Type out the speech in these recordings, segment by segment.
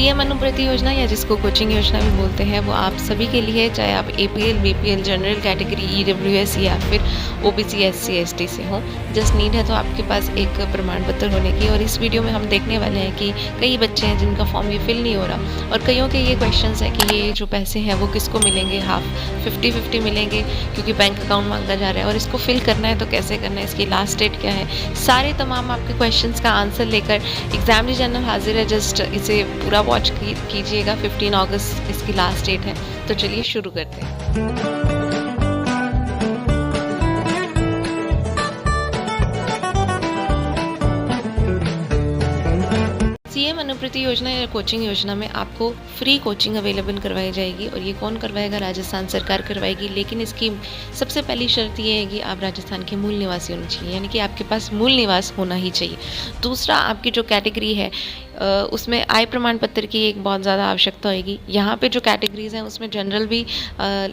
CM Anuprati योजना या जिसको कोचिंग योजना भी बोलते हैं वो आप सभी के लिए है, चाहे आप APL, BPL, general category, EWS या फिर ओबीसी, एससी, एसटी से हो। जस्ट नीड है तो आपके पास एक प्रमाण पत्र होने की। और इस वीडियो में हम देखने वाले हैं कि कई बच्चे हैं जिनका फॉर्म ये फिल नहीं हो रहा और कईयों के ये क्वेश्चंस हैं कि ये जो पैसे हैं वो किसको मिलेंगे। हाफ 50-50 मिलेंगे क्योंकि बैंक अकाउंट मांगा जा रहा है और इसको फिल करना है तो कैसे करना है, इसकी लास्ट डेट क्या है। सारे तमाम आपके क्वेश्चंस का आंसर लेकर एग्जामिनर जनरल हाजिर है। जस्ट इसे पूरा वॉच कीजिएगा। 15 अगस्त इसकी लास्ट डेट है। तो चलिए शुरू करते हैं। सीएम अनुप्रति योजना या कोचिंग योजना में आपको फ्री कोचिंग अवेलेबल करवाई जाएगी। और ये कौन करवाएगा? राजस्थान सरकार करवाएगी। लेकिन इसकी सबसे पहली शर्त ये है कि आप राजस्थान के मूल निवासी होने चाहिए, यानी कि आपके पास मूल निवास होना ही चाहिए। दूसरा, आपकी जो कैटेगरी है उसमें आय प्रमाण पत्र की एक बहुत ज़्यादा आवश्यकता होगी। यहाँ पे जो कैटेगरीज हैं उसमें जनरल भी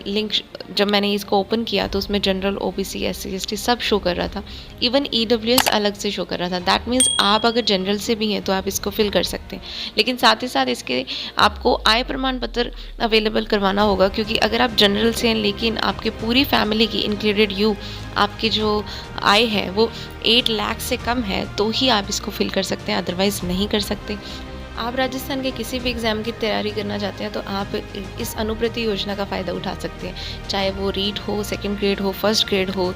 लिंक, जब मैंने इसको ओपन किया तो उसमें जनरल, ओबीसी, एससी, एसटी सब शो कर रहा था। इवन ईडब्ल्यूएस अलग से शो कर रहा था। दैट मीन्स आप अगर जनरल से भी हैं तो आप इसको फिल कर सकते हैं। लेकिन साथ ही साथ इसके आपको आय प्रमाण पत्र अवेलेबल करवाना होगा, क्योंकि अगर आप जनरल से हैं लेकिन आपकी पूरी फैमिली की इंक्लूडेड यू आपकी जो आय है वो 8 लाख से कम है तो ही आप इसको फिल कर सकते हैं, अदरवाइज़ नहीं कर सकते। आप राजस्थान के किसी भी एग्ज़ाम की तैयारी करना चाहते हैं तो आप इस अनुप्रति योजना का फ़ायदा उठा सकते हैं। चाहे वो रीट हो, सेकंड ग्रेड हो, फर्स्ट ग्रेड हो,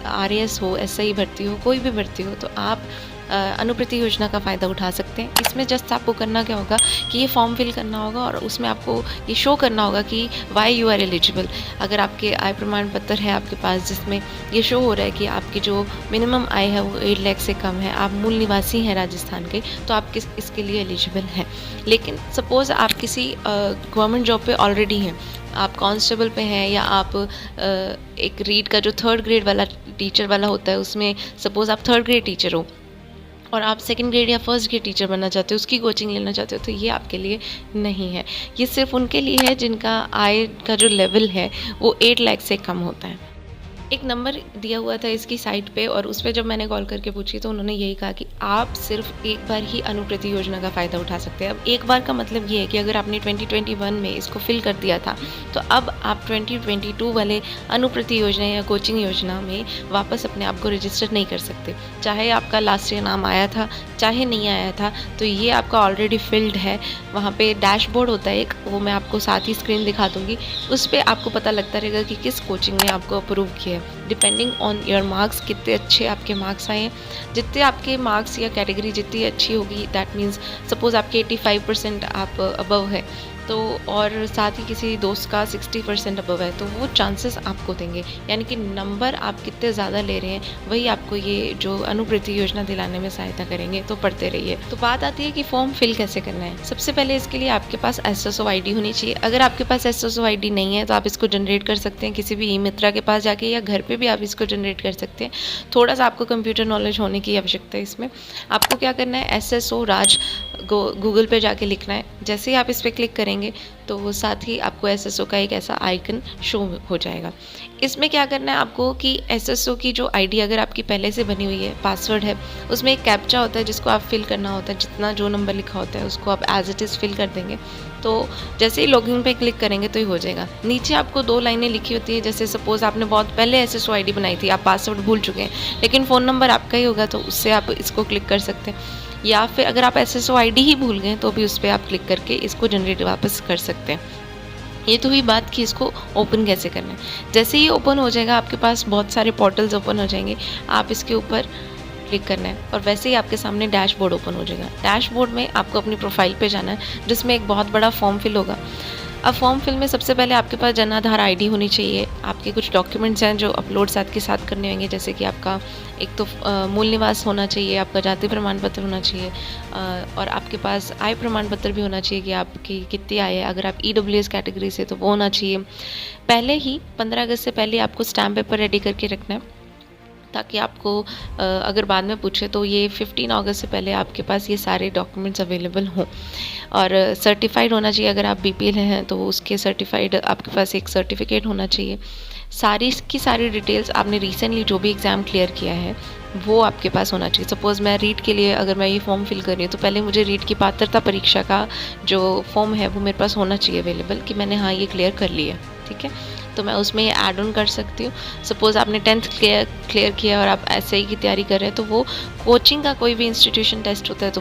आरएएस हो, एसआई भर्ती हो, कोई भी भर्ती हो, तो आप अनुप्रति योजना का फ़ायदा उठा सकते हैं। इसमें जस्ट आपको करना क्या होगा कि ये फॉर्म फिल करना होगा और उसमें आपको ये शो करना होगा कि वाई यू आर एलिजिबल। अगर आपके आय प्रमाण पत्र है आपके पास जिसमें ये शो हो रहा है कि आपकी जो मिनिमम आय है वो 8 लाख से कम है, आप मूल निवासी हैं राजस्थान के, तो आप इसके लिए एलिजिबल हैं। लेकिन सपोज़ आप किसी गवर्नमेंट जॉब पे ऑलरेडी हैं, आप कांस्टेबल पे हैं, या आप एक रीड का जो 3rd ग्रेड वाला टीचर वाला होता है उसमें सपोज़ आप 3rd ग्रेड टीचर हो और आप 2nd ग्रेड या 1st ग्रेड टीचर बनना चाहते हो, उसकी कोचिंग लेना चाहते हो, तो ये आपके लिए नहीं है। ये सिर्फ उनके लिए है जिनका आय का जो लेवल है वो 8 लाख से कम होता है। एक नंबर दिया हुआ था इसकी साइट पे और उस पर जब मैंने कॉल करके पूछी तो उन्होंने यही कहा कि आप सिर्फ एक बार ही अनुप्रति योजना का फ़ायदा उठा सकते हैं। अब एक बार का मतलब ये है कि अगर आपने 2021 में इसको फिल कर दिया था तो अब आप 2022 वाले अनुप्रति योजना या कोचिंग योजना में वापस अपने आप को रजिस्टर नहीं कर सकते। चाहे आपका लास्ट ईयर नाम आया था चाहे नहीं आया था, तो ये आपका ऑलरेडी फिल्ड है। वहाँ पे डैशबोर्ड होता है एक, वो मैं आपको साथ ही स्क्रीन दिखा दूँगी। उस पर आपको पता लगता रहेगा कि किस कोचिंग ने आपको अप्रूव किया है। डिपेंडिंग ऑन योर मार्क्स, कितने अच्छे आपके मार्क्स आए हैं, जितने आपके मार्क्स या कैटेगरी जितनी अच्छी होगी, दैट मीन्स सपोज़ आपके 85% आप अबव है तो, और साथ ही किसी दोस्त का 60% अबव है तो वो चांसेस आपको देंगे। यानी कि नंबर आप कितने ज़्यादा ले रहे हैं वही आपको ये जो अनुप्रति योजना दिलाने में सहायता करेंगे। तो पढ़ते रहिए। तो बात आती है कि फॉर्म फिल कैसे करना है। सबसे पहले इसके लिए आपके पास एसएसओ आईडी होनी चाहिए। अगर आपके पास एसएसओ आईडी नहीं है तो आप इसको जनरेट कर सकते हैं किसी भी ई मित्रा के पास जाके, या घर पर भी आप इसको जनरेट कर सकते हैं। थोड़ा सा आपको कंप्यूटर नॉलेज होने की आवश्यकता है इसमें। आपको क्या करना है, एसएसओ राज गूगल पे जाके लिखना है। जैसे ही आप इस पर क्लिक करेंगे तो वो साथ ही आपको एसएसओ का एक ऐसा आइकन शो हो जाएगा। इसमें क्या करना है आपको कि एसएसओ की जो आईडी अगर आपकी पहले से बनी हुई है, पासवर्ड है, उसमें एक कैप्चा होता है जिसको आप फिल करना होता है। जितना जो नंबर लिखा होता है उसको आप एज इट इज़ फिल कर देंगे। तो जैसे ही लॉगिन पे क्लिक करेंगे तो ये हो जाएगा। नीचे आपको 2 लाइनें लिखी होती है। जैसे सपोज़ आपने बहुत पहले एसएसओ आईडी बनाई थी, आप पासवर्ड भूल चुके हैं, लेकिन फ़ोन नंबर आपका ही होगा तो उससे आप इसको क्लिक कर सकते हैं। या फिर अगर आप एसएसओ आईडी ही भूल गए तो भी उस पर आप क्लिक करके इसको जनरेट वापस कर सकते हैं। ये तो हुई बात कि इसको ओपन कैसे करना है। जैसे ही ओपन हो जाएगा आपके पास बहुत सारे पोर्टल्स ओपन हो जाएंगे, आप इसके ऊपर क्लिक करना है और वैसे ही आपके सामने डैशबोर्ड ओपन हो जाएगा। डैशबोर्ड में आपको अपनी प्रोफाइल पे जाना है जिसमें एक बहुत बड़ा फॉर्म फिल होगा। अब फॉर्म फिल में सबसे पहले आपके पास जन आधार आईडी होनी चाहिए। आपके कुछ डॉक्यूमेंट्स हैं जो अपलोड साथ के साथ करने होंगे, जैसे कि आपका एक तो मूल निवास होना चाहिए, आपका जाति प्रमाण पत्र होना चाहिए, और आपके पास आय प्रमाण पत्र भी होना चाहिए कि आपकी कितनी आय है। अगर आप ईडब्ल्यूएस कैटेगरी से तो वो होना चाहिए। पहले ही 15 अगस्त से पहले आपको स्टैम्प पेपर रेडी करके रखना है ताकि आपको अगर बाद में पूछे तो ये 15 अगस्त से पहले आपके पास ये सारे डॉक्यूमेंट्स अवेलेबल हों। और सर्टिफाइड होना चाहिए। अगर आप बीपीएल हैं तो उसके सर्टिफाइड आपके पास एक सर्टिफिकेट होना चाहिए। सारी की सारी डिटेल्स आपने रिसेंटली जो भी एग्ज़ाम क्लियर किया है वो आपके पास होना चाहिए। सपोज़ मैं रीट के लिए अगर मैं ये फॉर्म फिल कर रही हूँ तो पहले मुझे रीट की पात्रता परीक्षा का जो फॉर्म है वो मेरे पास होना चाहिए अवेलेबल, कि मैंने हाँ ये क्लियर कर लिया, ठीक है। तो मैं उसमें ये ऐड ऑन कर सकती हूँ। सपोज़ आपने 10th क्लियर किया और आप एसआई की तैयारी कर रहे हैं, तो वो कोचिंग का कोई भी इंस्टीट्यूशन टेस्ट होता है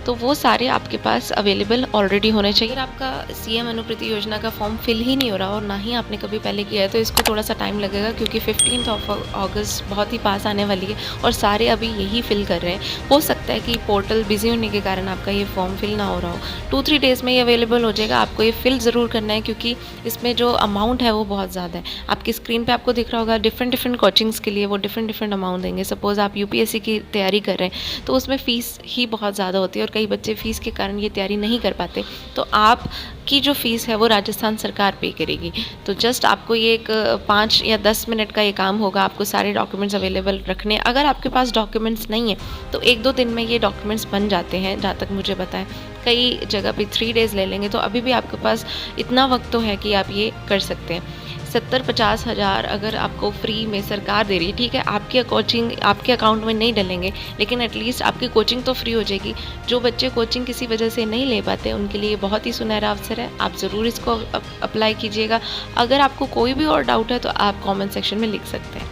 तो वो सारे आपके पास अवेलेबल ऑलरेडी होने चाहिए। अगर आपका सीएम अनुप्रति योजना का फॉर्म फिल ही नहीं हो रहा और ना ही आपने कभी पहले किया है तो इसको थोड़ा सा टाइम लगेगा, क्योंकि 15 अगस्त बहुत ही पास आने वाली है और सारे अभी यही फिल कर रहे हैं। हो सकता है कि पोर्टल बिजी होने के कारण आपका ये फॉर्म फिल ना हो रहा हो। 2-3 डेज़ में ये अवेलेबल हो जाएगा। आपको ये फिल ज़रूर करना है, क्योंकि इसमें जो अमाउंट है वो बहुत ज़्यादा है। आपकी स्क्रीन पे आपको दिख रहा होगा डिफरेंट कोचिंग्स के लिए वो डिफरेंट अमाउंट देंगे। सपोज़ आप यूपीएससी की तैयारी कर रहे हैं तो उसमें फ़ीस ही बहुत ज़्यादा होती है और कई बच्चे फ़ीस के कारण ये तैयारी नहीं कर पाते, तो आपकी जो फ़ीस है वो राजस्थान सरकार पे करेगी। तो जस्ट आपको ये एक 5 या 10 मिनट का ये काम होगा। आपको सारे डॉक्यूमेंट्स अवेलेबल रखने। अगर आपके पास डॉक्यूमेंट्स नहीं है तो 1-2 दिन में ये डॉक्यूमेंट्स बन जाते हैं, जहाँ तक मुझे पता है। कई जगह पे 3 डेज़ ले लेंगे, तो अभी भी आपके पास इतना वक्त तो है कि आप ये कर सकते हैं। 70-50 हज़ार अगर आपको फ्री में सरकार दे रही है, ठीक है, आपकी कोचिंग आपके अकाउंट में नहीं डलेंगे, लेकिन एटलीस्ट आपकी कोचिंग तो फ्री हो जाएगी। जो बच्चे कोचिंग किसी वजह से नहीं ले पाते उनके लिए बहुत ही सुनहरा अवसर है। आप ज़रूर इसको अप्लाई कीजिएगा। अगर आपको कोई भी और डाउट है तो आप कमेंट सेक्शन में लिख सकते हैं।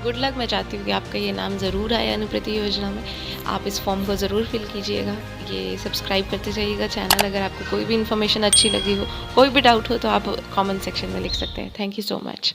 Good luck. मैं चाहती हूँ कि आपका ये नाम ज़रूर आए अनुप्रति योजना में। आप इस फॉर्म को ज़रूर फिल कीजिएगा। ये सब्सक्राइब करते जाइएगा चैनल। अगर आपको कोई भी इन्फॉर्मेशन अच्छी लगी हो, कोई भी डाउट हो, तो आप कमेंट सेक्शन में लिख सकते हैं। Thank you so much.